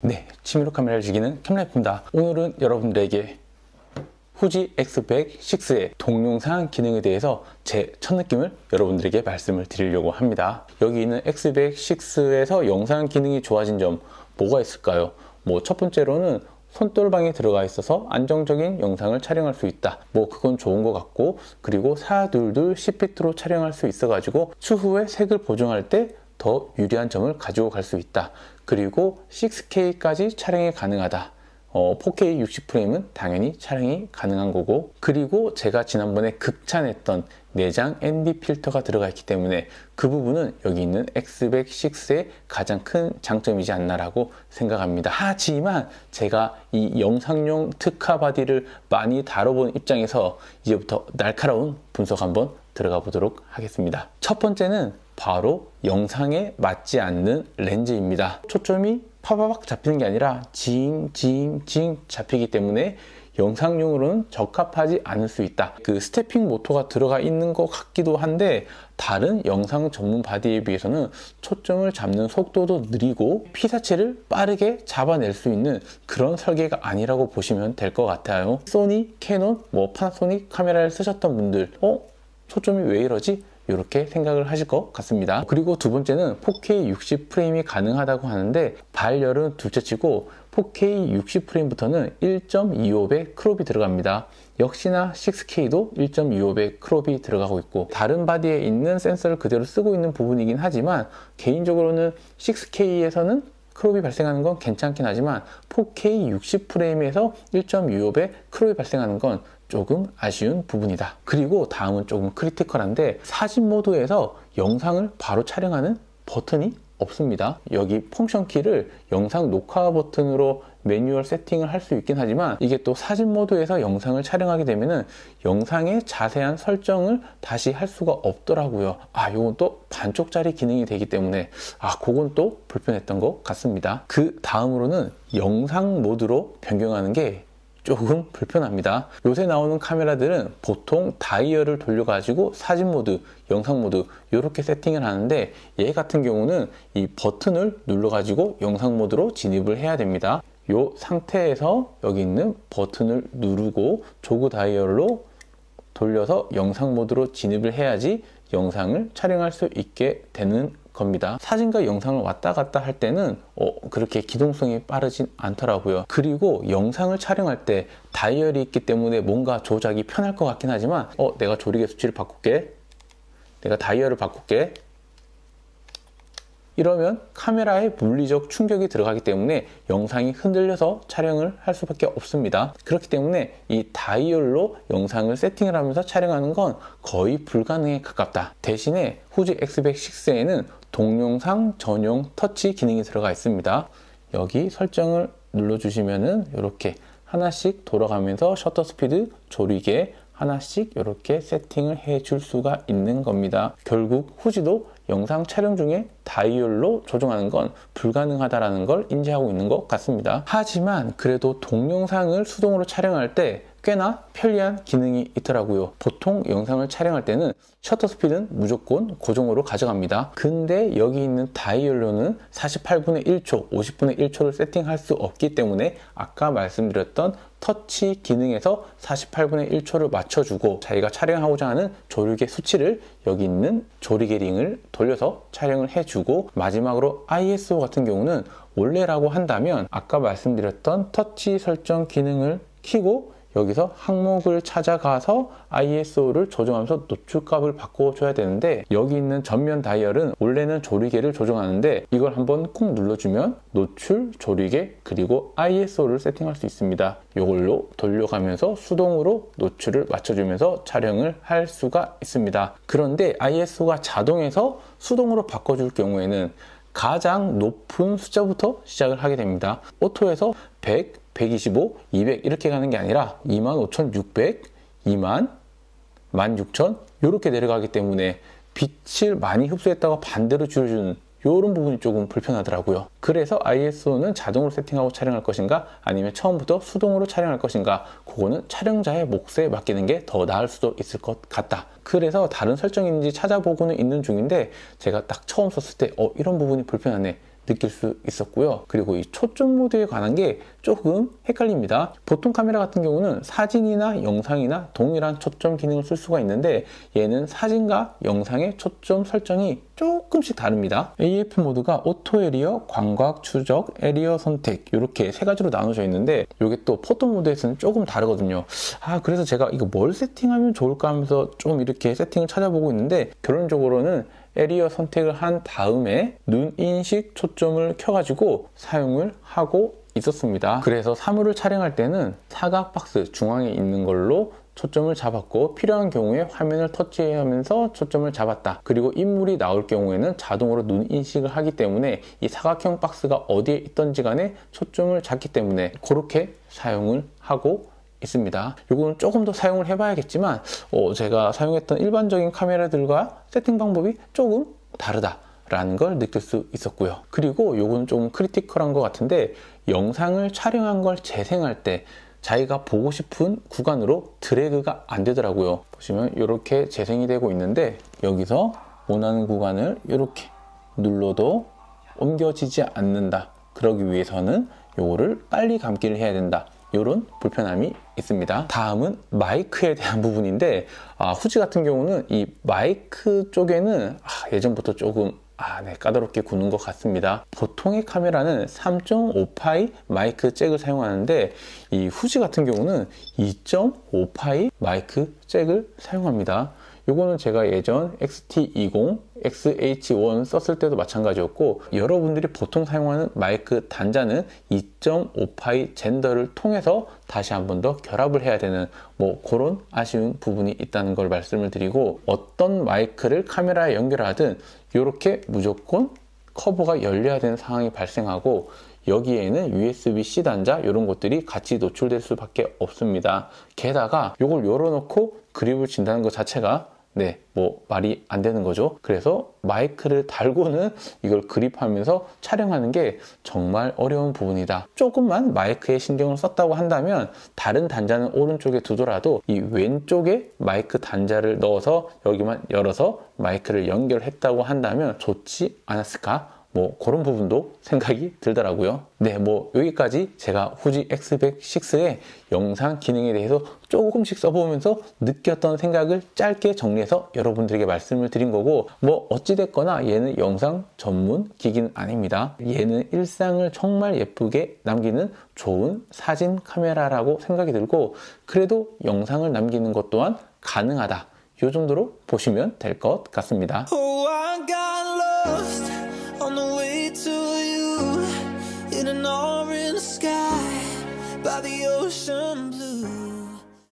네, 취미로 카메라를 즐기는 캠라이프입니다. 오늘은 여러분들에게 후지 X100VI의 동영상 기능에 대해서 제 첫 느낌을 여러분들에게 말씀을 드리려고 합니다. 여기 있는 X100VI에서 영상 기능이 좋아진 점 뭐가 있을까요? 첫 번째로는 손떨방이 들어가 있어서 안정적인 영상을 촬영할 수 있다. 그건 좋은 것 같고, 그리고 422 10비트로 촬영할 수 있어가지고 추후에 색을 보정할 때 더 유리한 점을 가지고 갈 수 있다. 그리고 6K까지 촬영이 가능하다. 4K 60프레임은 당연히 촬영이 가능한 거고, 그리고 제가 지난번에 극찬했던 내장 ND 필터가 들어가 있기 때문에 그 부분은 여기 있는 X100VI의 가장 큰 장점이지 않나라고 생각합니다. 하지만 제가 이 영상용 특화 바디를 많이 다뤄본 입장에서 이제부터 날카로운 분석 한번 들어가 보도록 하겠습니다. 첫 번째는 바로 영상에 맞지 않는 렌즈입니다. 초점이 파바박 잡히는 게 아니라 징 잡히기 때문에 영상용으로는 적합하지 않을 수 있다. 그 스태핑 모터가 들어가 있는 것 같기도 한데, 다른 영상 전문 바디에 비해서는 초점을 잡는 속도도 느리고 피사체를 빠르게 잡아낼 수 있는 그런 설계가 아니라고 보시면 될 것 같아요. 소니, 캐논, 파나소닉 카메라를 쓰셨던 분들 초점이 왜 이러지? 이렇게 생각을 하실 것 같습니다. 그리고 두 번째는 4K 60프레임이 가능하다고 하는데, 발열은 둘째치고 4K 60프레임부터는 1.25배 크롭이 들어갑니다. 역시나 6K도 1.25배 크롭이 들어가고 있고, 다른 바디에 있는 센서를 그대로 쓰고 있는 부분이긴 하지만 개인적으로는 6K에서는 크롭이 발생하는 건 괜찮긴 하지만 4K 60프레임에서 1.25배 크롭이 발생하는 건 조금 아쉬운 부분이다. 그리고 다음은 조금 크리티컬한데, 사진 모드에서 영상을 바로 촬영하는 버튼이 없습니다. 여기 펑션 키를 영상 녹화 버튼으로 매뉴얼 세팅을 할 수 있긴 하지만, 이게 또 사진 모드에서 영상을 촬영하게 되면은 영상의 자세한 설정을 다시 할 수가 없더라고요. 요건 또 반쪽짜리 기능이 되기 때문에 그건 또 불편했던 것 같습니다. 그 다음으로는 영상 모드로 변경하는 게 조금 불편합니다. 요새 나오는 카메라들은 보통 다이얼을 돌려가지고 사진 모드, 영상 모드 이렇게 세팅을 하는데, 얘 같은 경우는 이 버튼을 눌러가지고 영상 모드로 진입을 해야 됩니다. 이 상태에서 여기 있는 버튼을 누르고 조그 다이얼로 돌려서 영상 모드로 진입을 해야지 영상을 촬영할 수 있게 되는 겁니다. 사진과 영상을 왔다 갔다 할 때는 그렇게 기동성이 빠르진 않더라고요. 그리고 영상을 촬영할 때 다이얼이 있기 때문에 뭔가 조작이 편할 것 같긴 하지만 내가 조리개 수치를 바꿀게, 내가 다이얼을 바꿀게, 이러면 카메라에 물리적 충격이 들어가기 때문에 영상이 흔들려서 촬영을 할 수밖에 없습니다. 그렇기 때문에 이 다이얼로 영상을 세팅을 하면서 촬영하는 건 거의 불가능에 가깝다. 대신에 후지 X100VI에는 동영상 전용 터치 기능이 들어가 있습니다. 여기 설정을 눌러주시면은 이렇게 하나씩 돌아가면서 셔터 스피드, 조리개 하나씩 이렇게 세팅을 해줄 수가 있는 겁니다. 결국 후지도 영상 촬영 중에 다이얼로 조정하는 건 불가능하다는 걸 인지하고 있는 것 같습니다. 하지만 그래도 동영상을 수동으로 촬영할 때 꽤나 편리한 기능이 있더라고요. 보통 영상을 촬영할 때는 셔터 스피드는 무조건 고정으로 가져갑니다. 근데 여기 있는 다이얼로는 48분의 1초, 50분의 1초를 세팅할 수 없기 때문에 아까 말씀드렸던 터치 기능에서 48분의 1초를 맞춰주고, 자기가 촬영하고자 하는 조리개 수치를 여기 있는 조리개 링을 돌려서 촬영을 해주고, 마지막으로 ISO 같은 경우는 원래라고 한다면 아까 말씀드렸던 터치 설정 기능을 켜고 여기서 항목을 찾아가서 ISO를 조정하면서 노출값을 바꿔줘야 되는데, 여기 있는 전면 다이얼은 원래는 조리개를 조정하는데 이걸 한번 꾹 눌러주면 노출, 조리개, 그리고 ISO를 세팅할 수 있습니다. 이걸로 돌려가면서 수동으로 노출을 맞춰주면서 촬영을 할 수가 있습니다. 그런데 ISO가 자동에서 수동으로 바꿔줄 경우에는 가장 높은 숫자부터 시작을 하게 됩니다. 오토에서 100, 125, 200 이렇게 가는 게 아니라 25,600, 2만, 16,000 이렇게 내려가기 때문에 빛을 많이 흡수했다가 반대로 줄여주는 이런 부분이 조금 불편하더라고요. 그래서 ISO는 자동으로 세팅하고 촬영할 것인가, 아니면 처음부터 수동으로 촬영할 것인가, 그거는 촬영자의 몫에 맡기는 게 더 나을 수도 있을 것 같다. 그래서 다른 설정이 있는지 찾아보고는 있는 중인데, 제가 딱 처음 썼을 때 이런 부분이 불편하네, 느낄 수 있었고요. 그리고 이 초점 모드에 관한 게 조금 헷갈립니다. 보통 카메라 같은 경우는 사진이나 영상이나 동일한 초점 기능을 쓸 수가 있는데 얘는 사진과 영상의 초점 설정이 조금씩 다릅니다. AF 모드가 오토 에리어, 광각 추적, 에리어 선택 이렇게 세 가지로 나눠져 있는데 이게 또 포토 모드에서는 조금 다르거든요. 그래서 제가 이거 뭘 세팅하면 좋을까 하면서 좀 이렇게 세팅을 찾아보고 있는데 결론적으로는 에리어 선택을 한 다음에 눈 인식 초점을 켜가지고 사용을 하고 있었습니다. 그래서 사물을 촬영할 때는 사각 박스 중앙에 있는 걸로 초점을 잡았고 필요한 경우에 화면을 터치하면서 초점을 잡았다. 그리고 인물이 나올 경우에는 자동으로 눈 인식을 하기 때문에 이 사각형 박스가 어디에 있던지 간에 초점을 잡기 때문에 그렇게 사용을 하고 있습니다. 이거는 조금 더 사용을 해봐야겠지만 제가 사용했던 일반적인 카메라들과 세팅 방법이 조금 다르다라는 걸 느낄 수 있었고요. 그리고 이거는 좀 크리티컬한 것 같은데 영상을 촬영한 걸 재생할 때 자기가 보고 싶은 구간으로 드래그가 안 되더라고요. 보시면 이렇게 재생이 되고 있는데 여기서 원하는 구간을 이렇게 눌러도 옮겨지지 않는다. 그러기 위해서는 요거를 빨리 감기를 해야 된다. 이런 불편함이 있습니다. 다음은 마이크에 대한 부분인데 후지 같은 경우는 이 마이크 쪽에는 예전부터 조금 까다롭게 구는 것 같습니다. 보통의 카메라는 3.5파이 마이크 잭을 사용하는데 이 후지 같은 경우는 2.5파이 마이크 잭을 사용합니다. 요거는 제가 예전 XT20, XH1 썼을 때도 마찬가지였고 여러분들이 보통 사용하는 마이크 단자는 2.5파이 젠더를 통해서 다시 한 번 더 결합을 해야 되는 그런 아쉬운 부분이 있다는 걸 말씀을 드리고 어떤 마이크를 카메라에 연결하든 이렇게 무조건 커버가 열려야 되는 상황이 발생하고 여기에는 USB-C 단자 이런 것들이 같이 노출될 수밖에 없습니다. 게다가 이걸 열어놓고 그립을 친다는 것 자체가 말이 안 되는 거죠. 그래서 마이크를 달고는 이걸 그립하면서 촬영하는 게 정말 어려운 부분이다. 조금만 마이크에 신경을 썼다고 한다면 다른 단자는 오른쪽에 두더라도 이 왼쪽에 마이크 단자를 넣어서 여기만 열어서 마이크를 연결했다고 한다면 좋지 않았을까? 그런 부분도 생각이 들더라고요. 여기까지 제가 후지 X100 6의 영상 기능에 대해서 조금씩 써보면서 느꼈던 생각을 짧게 정리해서 여러분들에게 말씀을 드린 거고 어찌됐거나 얘는 영상 전문 기기는 아닙니다. 얘는 일상을 정말 예쁘게 남기는 좋은 사진 카메라라고 생각이 들고 그래도 영상을 남기는 것 또한 가능하다. 이 정도로 보시면 될 것 같습니다. On the way to you in an orange sky by the ocean blue.